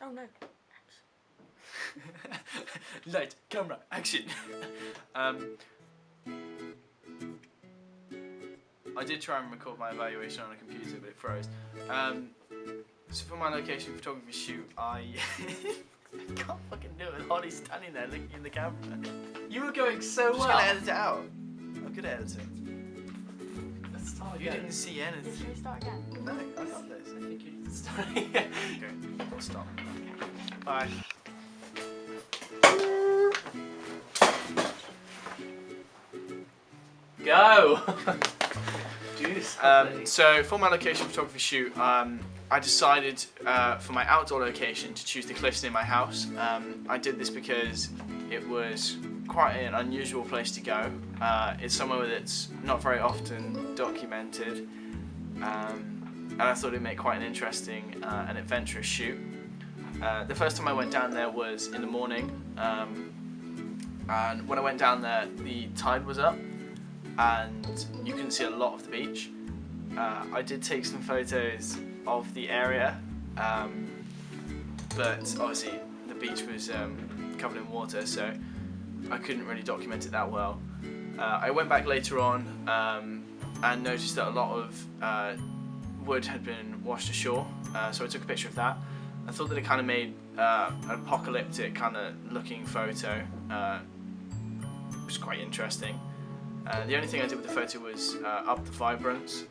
Oh no. Light, camera, action. I did try and record my evaluation on a computer, but it froze. So for my location photography shoot, I can't fucking do it. Holly's standing there looking in the camera. You were going so I'm well. just gonna edit it out. I'm good at editing. Let's start You again. didn't see anything. Should we start again? No, I got this. I think you need to start again. Okay, we'll stop. Bye. Go! Juice. So for my location photography shoot, I decided for my outdoor location to choose the cliffs near my house. I did this because it was quite an unusual place to go. It's somewhere that's not very often documented, and I thought it'd make quite an interesting and adventurous shoot. The first time I went down there was in the morning, and when I went down there the tide was up and you couldn't see a lot of the beach. I did take some photos of the area, but obviously the beach was covered in water, so I couldn't really document it that well. I went back later on and noticed that a lot of wood had been washed ashore, so I took a picture of that. I thought that it kind of made an apocalyptic kind of looking photo, which was quite interesting. The only thing I did with the photo was up the vibrance.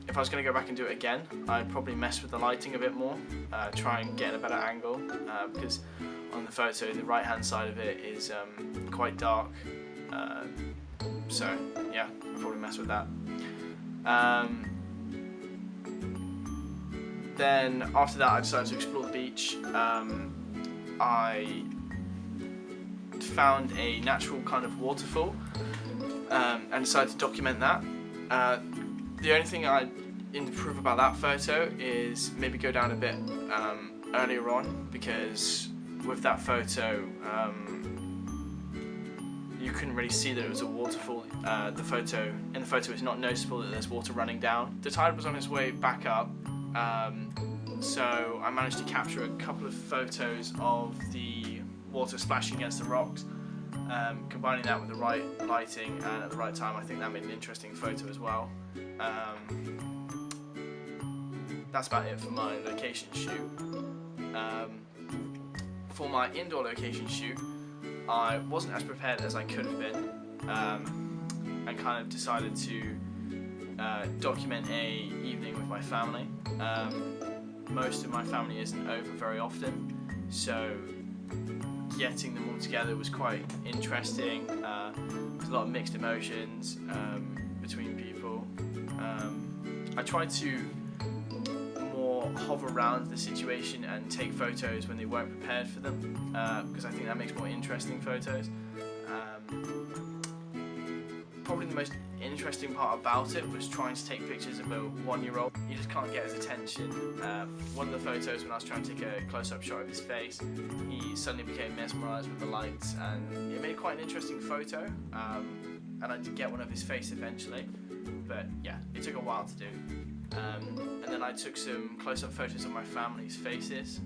If I was going to go back and do it again, I'd probably mess with the lighting a bit more, try and get a better angle, because on the photo the right hand side of it is quite dark, so yeah, I'll probably mess with that. Then after that I decided to explore the beach. I found a natural kind of waterfall and decided to document that. The only thing I'd improve about that photo is maybe go down a bit earlier on, because with that photo you couldn't really see that it was a waterfall. In the photo it's not noticeable that there's water running down. The tide was on its way back up, so I managed to capture a couple of photos of the water splashing against the rocks. Combining that with the right lighting and at the right time, I think that made an interesting photo as well. That's about it for my location shoot. For my indoor location shoot, I wasn't as prepared as I could have been, and kind of decided to document a evening with my family. Most of my family isn't over very often, so getting them all together was quite interesting. There's a lot of mixed emotions between people. I tried to more hover around the situation and take photos when they weren't prepared for them, because I think that makes more interesting photos. Probably the most interesting part about it was trying to take pictures of a 1-year-old. You just can't get his attention. One of the photos, when I was trying to take a close-up shot of his face, he suddenly became mesmerised with the lights, and it made quite an interesting photo. And I did get one of his face eventually, but yeah, it took a while to do. And then I took some close-up photos of my family's faces.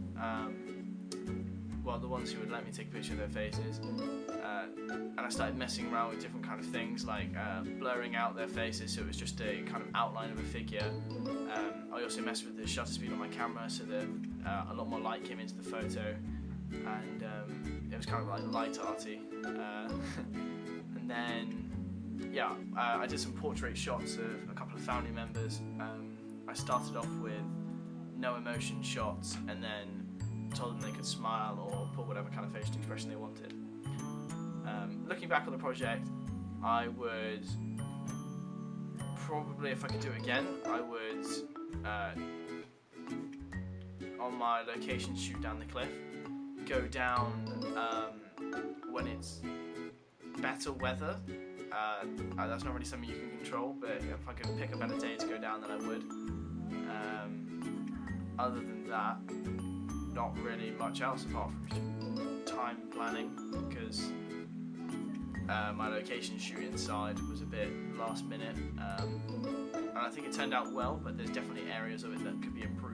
Well, the ones who would let me take a picture of their faces, and I started messing around with different kind of things, like blurring out their faces so it was just a kind of outline of a figure. I also messed with the shutter speed on my camera so that a lot more light came into the photo, and it was kind of like light arty. And then yeah, I did some portrait shots of a couple of family members. I started off with no emotion shots, and then told them they could smile or put whatever kind of facial expression they wanted. Looking back on the project, I would probably, if I could do it again, I would, on my location shoot down the cliff, go down when it's better weather. That's not really something you can control, but if I could pick a better day to go down, then I would. Other than that, not really much else apart from time planning, because my location shoot inside was a bit last minute, and I think it turned out well, but there's definitely areas of it that could be improved.